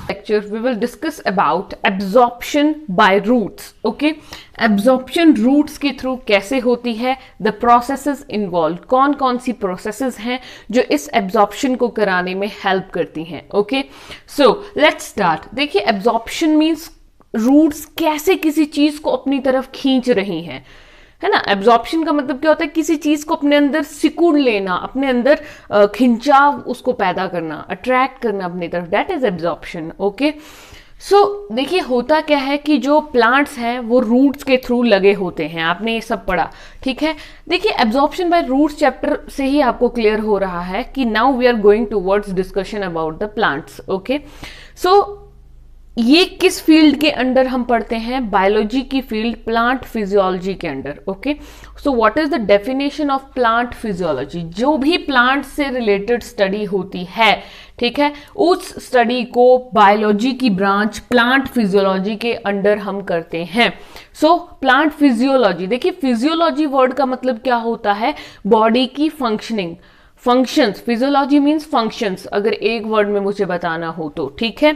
lecture we will discuss about absorption by roots. Okay, absorption roots के through कैसे होती है, the processes involved, कौन कौन सी processes हैं जो इस absorption को कराने में help करती हैं. Okay, so let's start. देखिए absorption means roots कैसे किसी चीज को अपनी तरफ खींच रही हैं, है ना. एब्जॉर्प्शन का मतलब क्या होता है, किसी चीज को अपने अंदर सिकुड़ लेना, अपने अंदर खिंचाव उसको पैदा करना, अट्रैक्ट करना अपनी तरफ, दैट इज एब्जॉर्प्शन. ओके, सो देखिए होता क्या है कि जो प्लांट्स हैं वो रूट्स के थ्रू लगे होते हैं, आपने ये सब पढ़ा, ठीक है. देखिए एब्जॉर्प्शन बाय रूट्स चैप्टर से ही आपको क्लियर हो रहा है कि now we are going towards discussion about the plants. Okay, so ये किस फील्ड के अंडर हम पढ़ते हैं, बायोलॉजी की फील्ड, प्लांट फिजियोलॉजी के under. Okay, so what is the definition of plant physiology. जो भी प्लांट से रिलेटेड स्टडी होती है, ठीक है, उस स्टडी को बायोलॉजी की ब्रांच प्लांट फिजियोलॉजी के अंडर हम करते हैं. सो प्लांट फिजियोलॉजी, देखिए फिजियोलॉजी वर्ड का मतलब क्या होता है, बॉडी की functioning, functions. Physiology means functions, अगर एक वर्ड में मुझे बताना हो तो, ठीक है.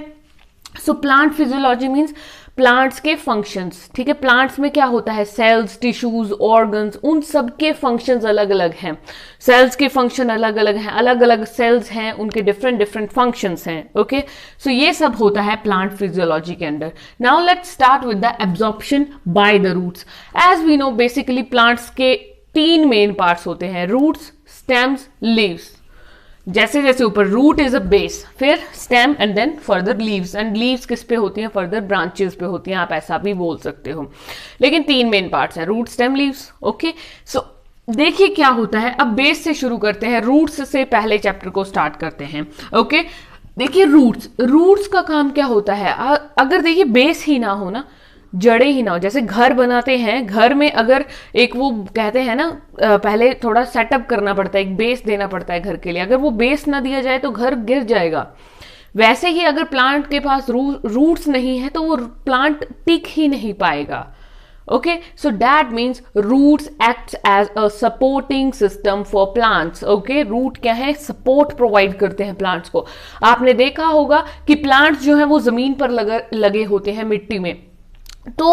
सो प्लांट फिजियोलॉजी मीन्स प्लांट्स के फंक्शंस, ठीक है. प्लांट्स में क्या होता है, सेल्स, टिश्यूज, ऑर्गन्स, उन सब के फंक्शंस अलग अलग हैं. सेल्स के फंक्शन अलग अलग हैं, अलग अलग सेल्स हैं, उनके डिफरेंट डिफरेंट फंक्शंस हैं. ओके, सो ये सब होता है प्लांट फिजियोलॉजी के अंदर. Now let's start with the absorption by the roots. As we know basically plants के 3 मेन पार्ट्स होते हैं, रूट्स, स्टेम्स, लीव्स. जैसे जैसे ऊपर रूट इज अ बेस, फिर stem and then further leaves. And leaves किस पे होती हैं, फर्दर ब्रांचेस पे होती हैं, आप ऐसा भी बोल सकते हो. लेकिन 3 मेन पार्ट्स हैं, रूट, स्टेम, लीव्स. ओके, सो देखिए क्या होता है. अब बेस से शुरू करते हैं, रूट्स से पहले चैप्टर को स्टार्ट करते हैं. ओके, देखिए रूट्स का काम क्या होता है. अगर देखिए बेस ही ना हो ना, जड़े ही ना हो, जैसे घर बनाते हैं, घर में अगर एक वो कहते हैं ना, पहले थोड़ा सेटअप करना पड़ता है, एक बेस देना पड़ता है घर के लिए. अगर वो बेस ना दिया जाए तो घर गिर जाएगा. वैसे ही अगर प्लांट के पास रूट्स नहीं है तो वो प्लांट टिक ही नहीं पाएगा. Okay, so that means roots act as a supporting system for plants. Okay, root क्या है, सपोर्ट प्रोवाइड करते हैं प्लांट्स को. आपने देखा होगा कि प्लांट्स जो है वो जमीन पर लगे होते हैं, मिट्टी में. तो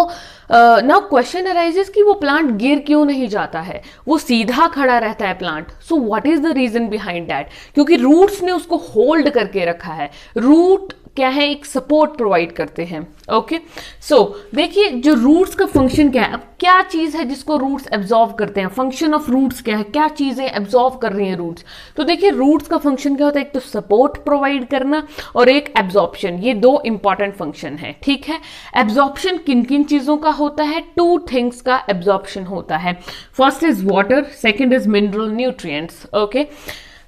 नाउ क्वेश्चन अराइजेस कि वो प्लांट गिर क्यों नहीं जाता है, वो सीधा खड़ा रहता है plant. So what is the reason behind that, क्योंकि रूट्स ने उसको होल्ड करके रखा है. रूट क्या है, एक सपोर्ट प्रोवाइड करते हैं. ओके, सो देखिए जो रूट्स का फंक्शन क्या है. अब क्या चीज है जिसको रूट्स एब्जॉर्व करते हैं, फंक्शन ऑफ रूट्स क्या है, क्या चीजें एब्जॉर्व कर रही हैं रूट्स. तो देखिए रूट्स का फंक्शन क्या होता है, एक तो सपोर्ट प्रोवाइड करना और एक एब्जॉर्प्शन. ये 2 इंपॉर्टेंट फंक्शन है, ठीक है. एब्जॉर्प्शन किन किन चीजों का होता है, 2 थिंग्स का एब्जॉर्प्शन होता है. First is water, second is mineral nutrients. Okay,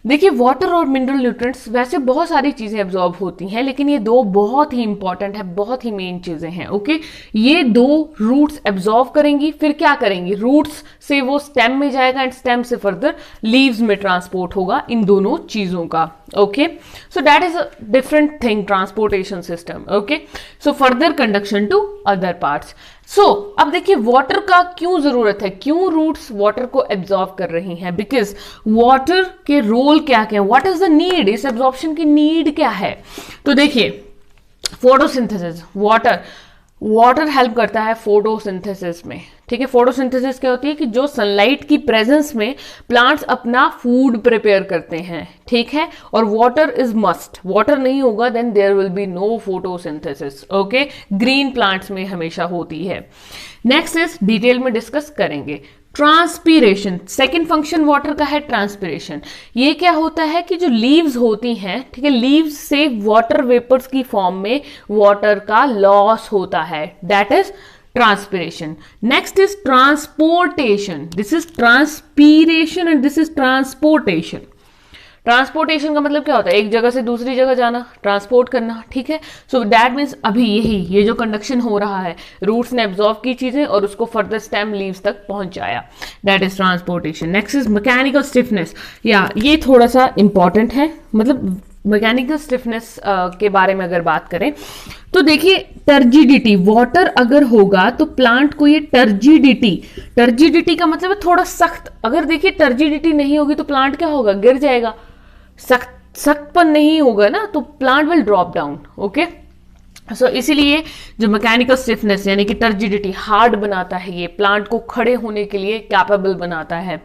देखिए वाटर और मिनरल न्यूट्रिएंट्स, वैसे बहुत सारी चीजें एब्जॉर्ब होती हैं, लेकिन ये 2 बहुत ही इंपॉर्टेंट है, बहुत ही मेन चीजें हैं. ओके, ये 2 रूट्स एब्जॉर्ब करेंगी, फिर क्या करेंगी, रूट्स से वो स्टेम में जाएगा एंड स्टेम से फर्दर लीव्स में ट्रांसपोर्ट होगा, इन दोनों चीजों का. Okay, so that is a different thing, transportation system. Okay, so further conduction to other parts. So अब देखिए वाटर का क्यों जरूरत है, क्यों रूट्स वाटर को एब्जॉर्ब कर रही हैं, बिकॉज वाटर के रोल क्या क्या है, व्हाट इज द नीड, इस एब्जॉर्प्शन की नीड क्या है. तो देखिए फोटोसिंथेसिस, वाटर हेल्प करता है फोटोसिंथेसिस में, ठीक है. फोटोसिंथेसिस क्या होती है कि जो सनलाइट की प्रेजेंस में प्लांट्स अपना फूड प्रिपेयर करते हैं, ठीक है. और वाटर इज मस्ट, वाटर नहीं होगा then there will be no photosynthesis. Okay, green plants में हमेशा होती है. नेक्स्ट इज डिटेल में डिस्कस करेंगे ट्रांसपीरेशन. सेकेंड फंक्शन वाटर का है ट्रांसपीरेशन. ये क्या होता है कि जो लीव्स होती हैं, ठीक है, लीव्स से वाटर वेपर्स की फॉर्म में वाटर का लॉस होता है, that is transpiration. Next is transportation. This is transpiration and this is transportation. Transportation का मतलब क्या होता है, एक जगह से दूसरी जगह जाना, ट्रांसपोर्ट करना, ठीक है. सो दैट मीन्स अभी ये जो कंडक्शन हो रहा है, रूट्स ने एब्जॉर्व की चीजें और उसको फर्दर स्टेम लीव्स तक पहुंचाया, that is transportation. Next is mechanical stiffness. या ये थोड़ा सा इंपॉर्टेंट है, मतलब मैकेनिकल स्टिफनेस के बारे में अगर बात करें तो देखिए टर्जिडिटी, वाटर अगर होगा तो प्लांट को ये टर्जिडिटी का मतलब है थोड़ा सख्त. अगर देखिए टर्जिडिटी नहीं होगी तो प्लांट क्या होगा, गिर जाएगा. सख्तपन नहीं होगा ना तो plant will drop down. Okay, so इसीलिए जो मैकेनिकल स्टिफनेस यानी कि टर्जिडिटी हार्ड बनाता है, ये प्लांट को खड़े होने के लिए कैपेबल बनाता है।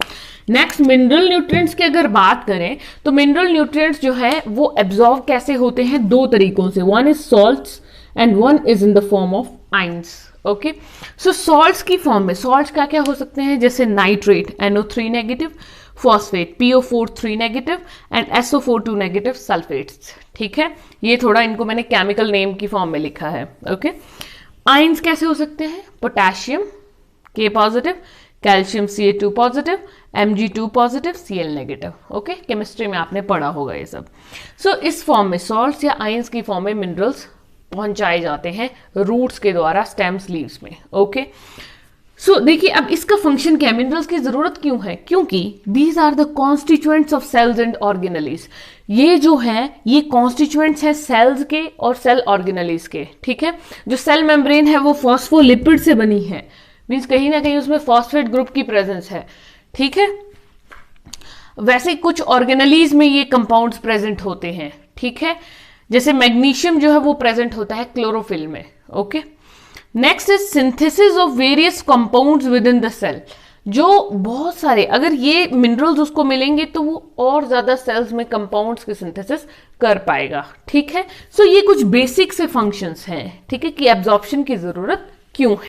नेक्स्ट मिनरल न्यूट्रिएंट्स की अगर बात करें तो मिनरल न्यूट्रिएंट्स जो है वो एब्जॉर्ब कैसे होते हैं, दो तरीकों से, one is salts and one is in the form of ions. Okay, so salts की फॉर्म में सॉल्ट्स क्या क्या हो सकते हैं, जैसे nitrate NO3 negative, phosphate PO4 3 negative and SO4 2 negative sulphates. ठीक है, ये थोड़ा इनको मैंने केमिकल नेम की फॉर्म में लिखा है। ओके, आइंस कैसे हो सकते हैं, potassium K positive, calcium Ca2 positive, Mg2 positive, Cl negative. Okay, chemistry में आपने पढ़ा होगा ये सब। सो इस फॉर्म में सॉल्ट्स या आइंस की फॉर्म में मिनरल्स पहुंचाए जाते हैं रूट्स के द्वारा स्टेम्स लीव्स में। ओके, सो देखिए अब इसका फंक्शन क्या है, मिनरल्स की जरूरत क्यों है, क्योंकि these are the constituents of cells and organelles. ये जो है ये कॉन्स्टिट्यूएंट्स है सेल्स के और सेल ऑर्गेनेलीज के। ठीक है, जो सेल मेम्ब्रेन है वो फॉस्फोलिपिड से बनी है, मींस कहीं ना कहीं उसमें फॉस्फेट ग्रुप की प्रेजेंस है। ठीक है, वैसे कुछ ऑर्गेनेलीज में ये कंपाउंड्स प्रेजेंट होते हैं। ठीक है, जैसे मैग्नीशियम जो है वो प्रेजेंट होता है क्लोरोफिल में। Okay, next is synthesis of various compounds within the cell. जो बहुत सारे अगर ये मिनरल्स उसको मिलेंगे तो वो और ज्यादा सेल्स में कंपाउंड्स की सिंथेसिस कर पाएगा। ठीक है, सो ये कुछ बेसिक से फंक्शंस हैं। ठीक है, कि एब्जॉर्प्शन की जरूरत क्यों है।